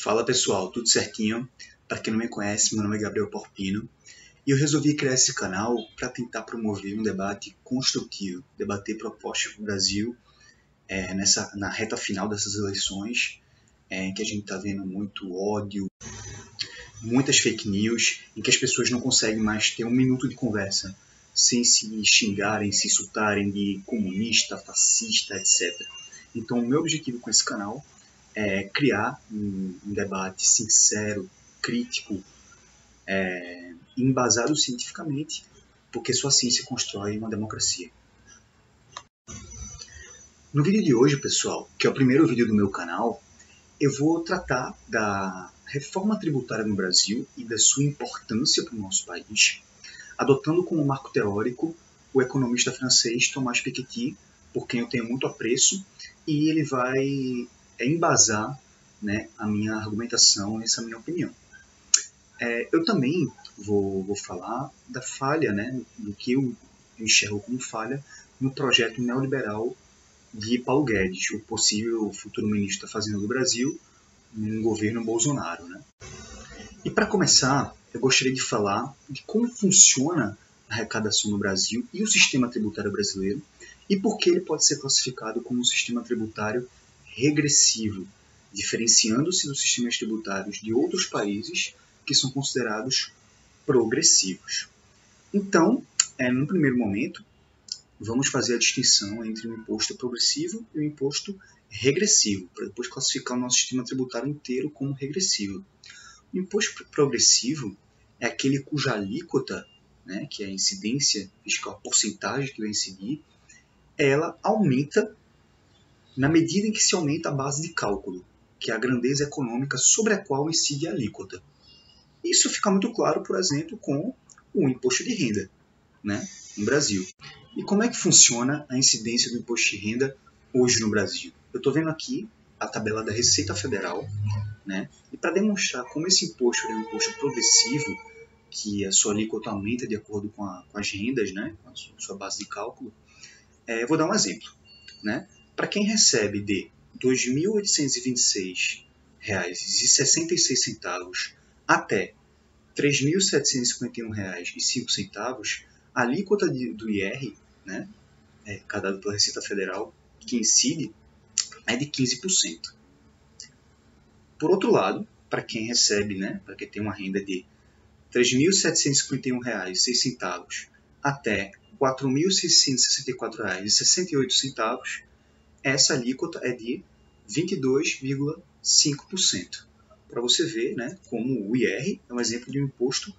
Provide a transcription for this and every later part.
Fala pessoal, tudo certinho? Para quem não me conhece, meu nome é Gabriel Porpino e eu resolvi criar esse canal para tentar promover um debate construtivo, debater propostas para o Brasil na reta final dessas eleições, em que a gente está vendo muito ódio, muitas fake news, em que as pessoas não conseguem mais ter um minuto de conversa sem se xingarem, se insultarem de comunista, fascista, etc. Então, o meu objetivo com esse canal é criar um debate sincero, crítico, embasado cientificamente, porque só assim se constrói uma democracia. No vídeo de hoje, pessoal, que é o primeiro vídeo do meu canal, eu vou tratar da reforma tributária no Brasil e da sua importância para o nosso país, adotando como marco teórico o economista francês Thomas Piketty, por quem eu tenho muito apreço, e ele vai embasar, né, a minha argumentação, essa minha opinião. Eu também vou falar da falha, né, do que eu enxergo como falha no projeto neoliberal de Paulo Guedes, o possível futuro ministro da Fazenda do Brasil, no governo Bolsonaro, né? E para começar, eu gostaria de falar de como funciona a arrecadação no Brasil e o sistema tributário brasileiro e por que ele pode ser classificado como um sistema tributário regressivo, diferenciando-se dos sistemas tributários de outros países que são considerados progressivos. Então, no primeiro momento, vamos fazer a distinção entre o imposto progressivo e o imposto regressivo, para depois classificar o nosso sistema tributário inteiro como regressivo. O imposto progressivo é aquele cuja alíquota, né, que é a incidência fiscal, a porcentagem que vai incidir, ela aumenta na medida em que se aumenta a base de cálculo, que é a grandeza econômica sobre a qual incide a alíquota. Isso fica muito claro, por exemplo, com o imposto de renda, né, no Brasil. E como é que funciona a incidência do imposto de renda hoje no Brasil? Eu estou vendo aqui a tabela da Receita Federal, né, e para demonstrar como esse imposto é um imposto progressivo, que a sua alíquota aumenta de acordo com as rendas, né, com a sua base de cálculo, eu vou dar um exemplo. Né? Para quem recebe de R$ 2.826,66 até R$ 3.751,05, a alíquota do IR, né, cadado pela Receita Federal, que incide, é de 15%. Por outro lado, para quem recebe, né, para quem tem uma renda de R$ 3.751,06 até R$ 4.664,68, essa alíquota é de 22,5%. Para você ver, né, como o IR é um exemplo de um imposto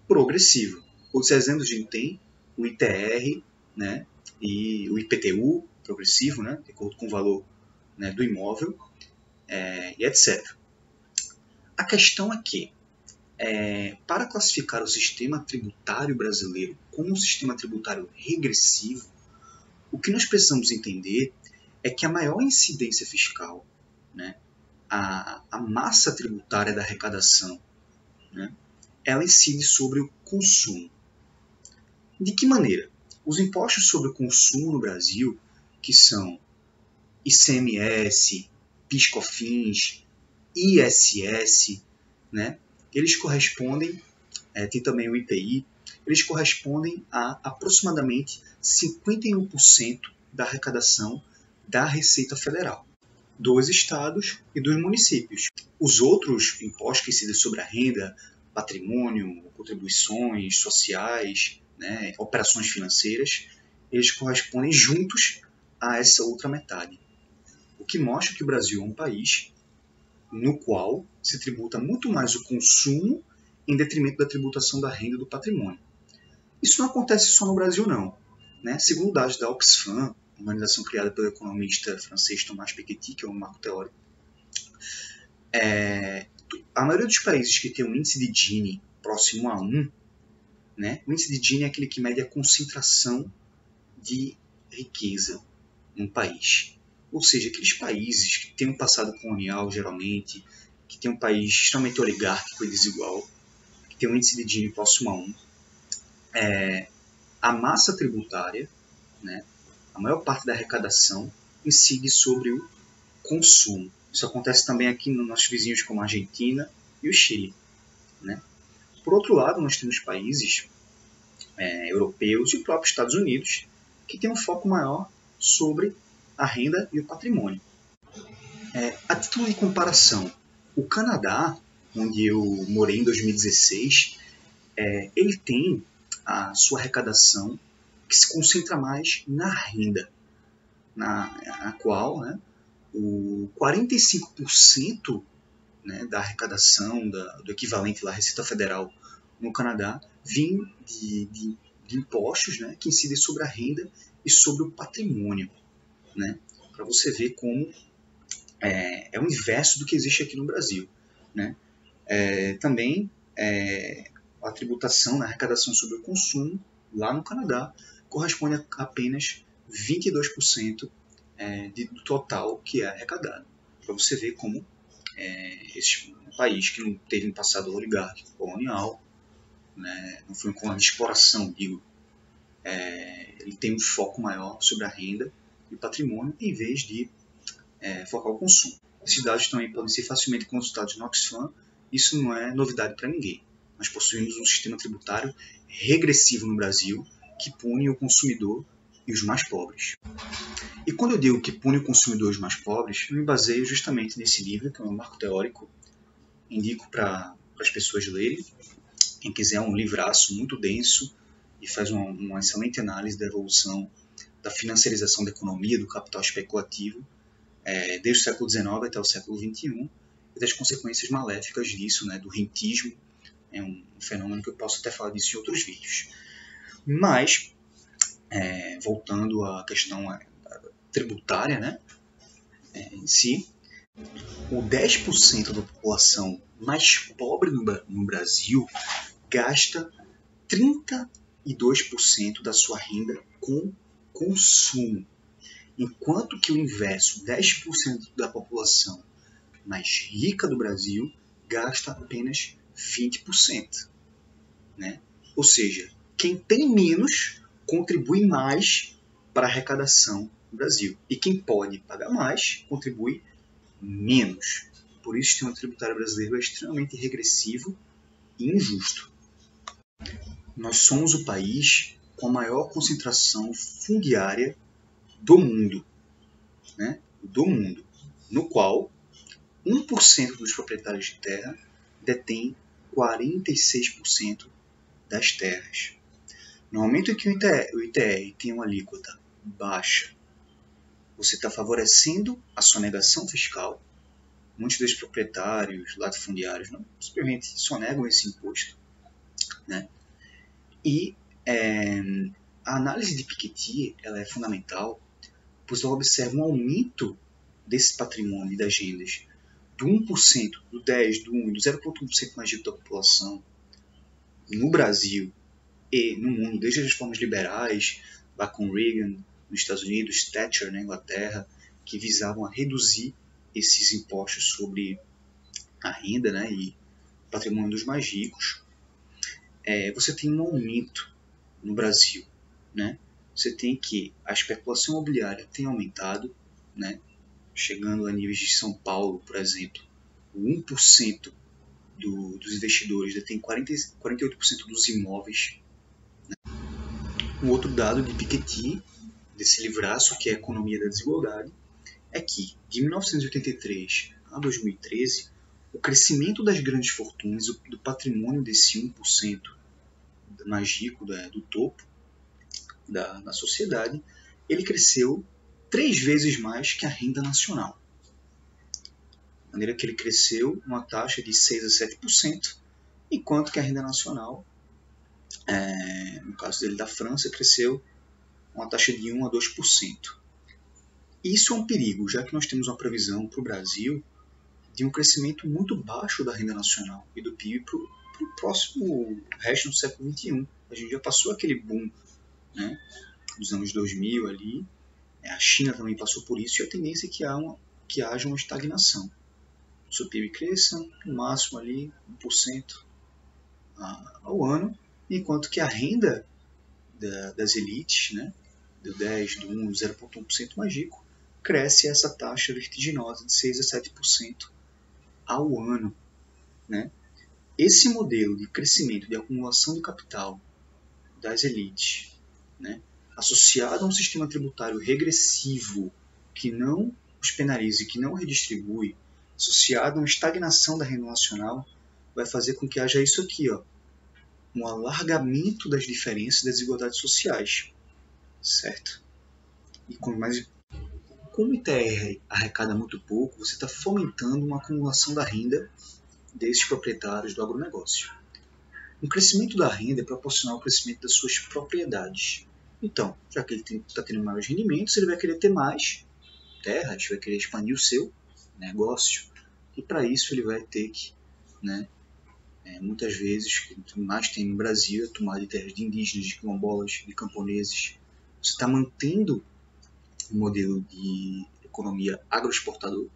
progressivo. Outros exemplos a gente tem o ITR, né, e o IPTU progressivo, né, de acordo com o valor, né, do imóvel, e etc. A questão é que, para classificar o sistema tributário brasileiro como um sistema tributário regressivo, o que nós precisamos entender é que a maior incidência fiscal, né, a massa tributária da arrecadação, né, ela incide sobre o consumo. De que maneira? Os impostos sobre o consumo no Brasil, que são ICMS, PIS/COFINS, ISS, né, eles correspondem, tem também o IPI, eles correspondem a aproximadamente 51% da arrecadação da Receita Federal, dos estados e dos municípios. Os outros impostos que incidem sobre a renda, patrimônio, contribuições sociais, né, operações financeiras, eles correspondem juntos a essa outra metade. O que mostra que o Brasil é um país no qual se tributa muito mais o consumo em detrimento da tributação da renda e do patrimônio. Isso não acontece só no Brasil, não. Né? Segundo dados da Oxfam, uma organização criada pelo economista francês Thomas Piketty, que é um marco teórico, a maioria dos países que tem um índice de Gini próximo a 1, né? O índice de Gini é aquele que mede a concentração de riqueza num país. Ou seja, aqueles países que têm um passado colonial, geralmente, que tem um país extremamente oligárquico e desigual, que tem um índice de Gini próximo a 1, a massa tributária, né, a maior parte da arrecadação incide sobre o consumo, Isso acontece também aqui nos nossos vizinhos como a Argentina e o Chile, né? Por outro lado, nós temos países europeus e o próprio Estados Unidos que têm um foco maior sobre a renda e o patrimônio. A título de comparação, o Canadá, onde eu morei em 2016, ele tem a sua arrecadação que se concentra mais na renda, na qual, né, o 45%, né, da arrecadação do equivalente à Receita Federal no Canadá vem de impostos, né, que incidem sobre a renda e sobre o patrimônio, né, para você ver como é o inverso do que existe aqui no Brasil, né. Também a tributação, a arrecadação sobre o consumo lá no Canadá corresponde a apenas 22% do total que é arrecadado. Para você ver como esse país que não teve um passado oligárquico colonial, né, não foi com a exploração, digo, ele tem um foco maior sobre a renda e o patrimônio em vez de focar o consumo. Esses dados também podem ser facilmente consultados no Oxfam. Isso não é novidade para ninguém. Nós possuímos um sistema tributário regressivo no Brasil que pune o consumidor e os mais pobres. E quando eu digo que pune o consumidor e os mais pobres, eu me baseio justamente nesse livro, que é um marco teórico, indico para as pessoas lerem. Quem quiser, é um livraço muito denso e faz uma excelente análise da evolução da financiarização da economia, do capital especulativo, desde o século XIX até o século XXI, e das consequências maléficas disso, né, do rentismo. É um fenômeno que eu posso até falar disso em outros vídeos. Mas, voltando à questão tributária, né, em si, o 10% da população mais pobre no Brasil gasta 32% da sua renda com consumo, enquanto que o inverso, 10% da população mais rica do Brasil gasta apenas 20%. Né? Ou seja, quem tem menos contribui mais para a arrecadação do Brasil. E quem pode pagar mais contribui menos. Por isso, o sistema tributário brasileiro é extremamente regressivo e injusto. Nós somos o país com a maior concentração fundiária do mundo, né? Do mundo, no qual 1% dos proprietários de terra detém 46% das terras. No momento em que o ITR tem uma alíquota baixa, você está favorecendo a sonegação fiscal. Muitos dos proprietários, latifundiários, não, simplesmente sonegam esse imposto, né? E a análise de Piketty ela é fundamental, pois ela observa um aumento desse patrimônio e das rendas do 1%, do 10%, do 1%, do 0,1% mais rico da população no Brasil e no mundo, desde as reformas liberais, lá com Reagan nos Estados Unidos, Thatcher na Inglaterra, que visavam a reduzir esses impostos sobre a renda, né, e patrimônio dos mais ricos. Você tem um aumento no Brasil, né? Você tem que a especulação imobiliária tem aumentado, né? Chegando a níveis de São Paulo, por exemplo, o 1% dos investidores detém 48% dos imóveis. Né? Um outro dado de Piketty, desse livraço, que é a Economia da Desigualdade, é que, de 1983 a 2013, o crescimento das grandes fortunas, do patrimônio desse 1% mais rico, do topo da sociedade, ele cresceu 3 vezes mais que a renda nacional. De maneira que ele cresceu uma taxa de 6 a 7%, enquanto que a renda nacional, no caso dele da França, cresceu uma taxa de 1 a 2%. Isso é um perigo, já que nós temos uma previsão para o Brasil de um crescimento muito baixo da renda nacional e do PIB para o próximo resto do século XXI. A gente já passou aquele boom, né, dos anos 2000 ali. A China também passou por isso e a tendência é que haja uma estagnação. O seu PIB cresça no máximo ali 1% ao ano, enquanto que a renda das elites, né, do 10, do 1, do 0,1% mais rico, cresce essa taxa vertiginosa de 6 a 7% ao ano, né? Esse modelo de crescimento, de acumulação de capital das elites, né, associado a um sistema tributário regressivo que não os penaliza e que não redistribui, associado a uma estagnação da renda nacional, vai fazer com que haja isso aqui, ó, um alargamento das diferenças e das desigualdades sociais, certo? Mas como o ITR arrecada muito pouco, você está fomentando uma acumulação da renda desses proprietários do agronegócio. O crescimento da renda é proporcional ao crescimento das suas propriedades. Então, já que ele está tendo maiores rendimentos, ele vai querer ter mais terras, vai querer expandir o seu negócio. E para isso ele vai ter que, né, muitas vezes, o que mais tem no Brasil é tomada de terras de indígenas, de quilombolas, de camponeses. Você está mantendo um modelo de economia agroexportador,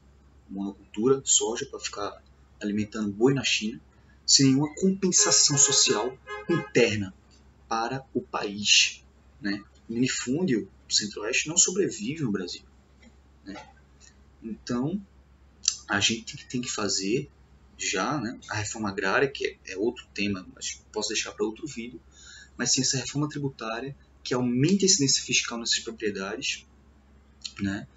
monocultura, soja, para ficar alimentando boi na China, sem nenhuma compensação social interna para o país, né? O minifúndio do Centro-Oeste não sobrevive no Brasil, né? Então, a gente tem que fazer já, né, a reforma agrária, que é outro tema, mas posso deixar para outro vídeo, mas sim essa reforma tributária que aumente a incidência fiscal nessas propriedades, né,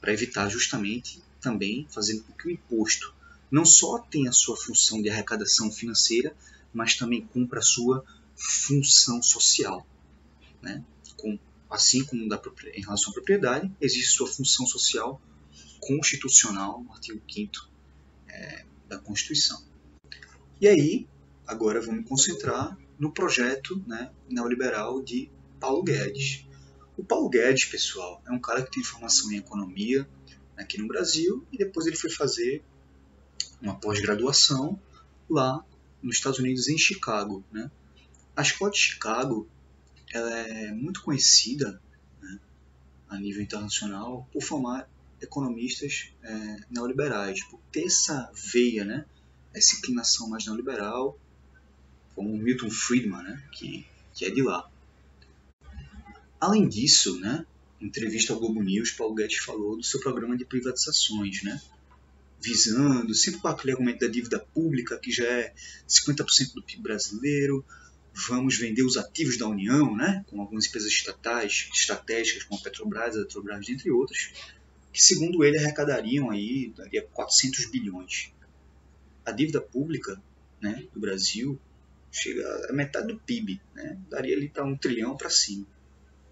para evitar justamente também fazendo com que o imposto não só tenha a sua função de arrecadação financeira, mas também cumpra a sua função social, né? Assim como em relação à propriedade, existe sua função social constitucional no artigo 5º da Constituição. E aí, agora vamos concentrar no projeto, né, neoliberal de Paulo Guedes. O Paulo Guedes, pessoal, é um cara que tem formação em economia aqui no Brasil e depois ele foi fazer uma pós-graduação lá nos Estados Unidos, em Chicago, né? A escola de Chicago ela é muito conhecida, né, a nível internacional por formar economistas neoliberais, por ter essa veia, né, essa inclinação mais neoliberal, como o Milton Friedman, né, que é de lá. Além disso, né, em entrevista ao Globo News, Paulo Guedes falou do seu programa de privatizações, né, visando sempre com aquele argumento da dívida pública, que já é 50% do PIB brasileiro, vamos vender os ativos da União, né, com algumas empresas estatais estratégicas, como a Petrobras, a Eletrobras, entre outras, que segundo ele arrecadariam aí, daria 400 bilhões. A dívida pública, né, do Brasil chega a metade do PIB, né, daria ali para 1 trilhão para cima.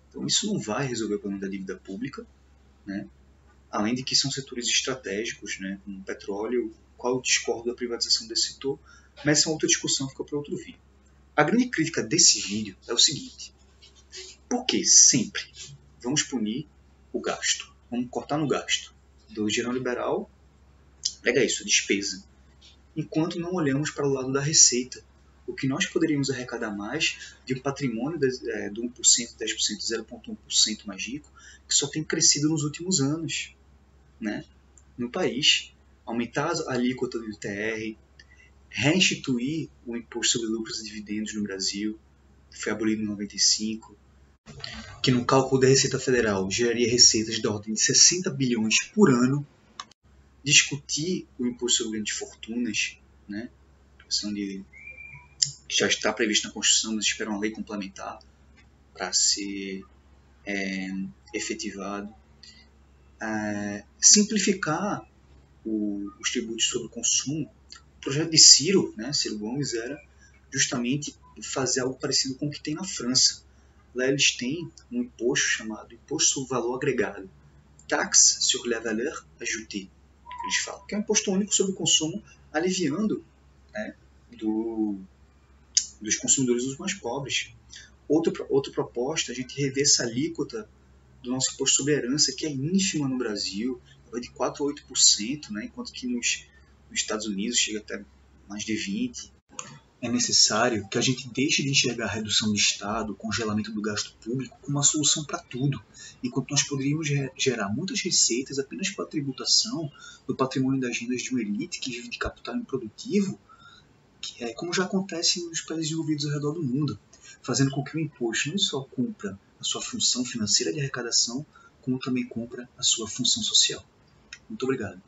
Então isso não vai resolver o problema da dívida pública, né, além de que são setores estratégicos, né, como o petróleo, qual eu discordo da privatização desse setor, mas essa é outra discussão, fica para outro vídeo. A grande crítica desse vídeo é o seguinte: por que sempre vamos punir o gasto? Vamos cortar no gasto. Do gerão liberal, pega isso, a despesa. Enquanto não olhamos para o lado da receita. O que nós poderíamos arrecadar mais de um patrimônio de 1%, 10%, 0,1% mais rico, que só tem crescido nos últimos anos, né, no país. Aumentar a alíquota do ITR, reinstituir o imposto sobre lucros e dividendos no Brasil, que foi abolido em 95, que no cálculo da Receita Federal geraria receitas da ordem de 60 bilhões por ano. Discutir o imposto sobre grandes fortunas, né, questão que já está previsto na Constituição, mas espera uma lei complementar para ser efetivado. Simplificar os tributos sobre o consumo. O projeto de Ciro, né, Ciro Gomes, era justamente fazer algo parecido com o que tem na França. Lá eles têm um imposto chamado Imposto sobre Valor Agregado, Taxe sur la valeur ajoutée, que eles falam, que é um imposto único sobre o consumo, aliviando, né, dos consumidores os mais pobres. Outra proposta, a gente rever essa alíquota do nosso imposto sobre herança, que é ínfima no Brasil, vai de 4% a 8%, né, enquanto que nos Estados Unidos chega até mais de 20%. É necessário que a gente deixe de enxergar a redução do Estado, o congelamento do gasto público, como uma solução para tudo, enquanto nós poderíamos gerar muitas receitas apenas pela tributação do patrimônio das rendas de uma elite que vive de capital improdutivo, que é como já acontece nos países desenvolvidos ao redor do mundo, fazendo com que o imposto não só cumpra a sua função financeira de arrecadação, como também cumpra a sua função social. Muito obrigado.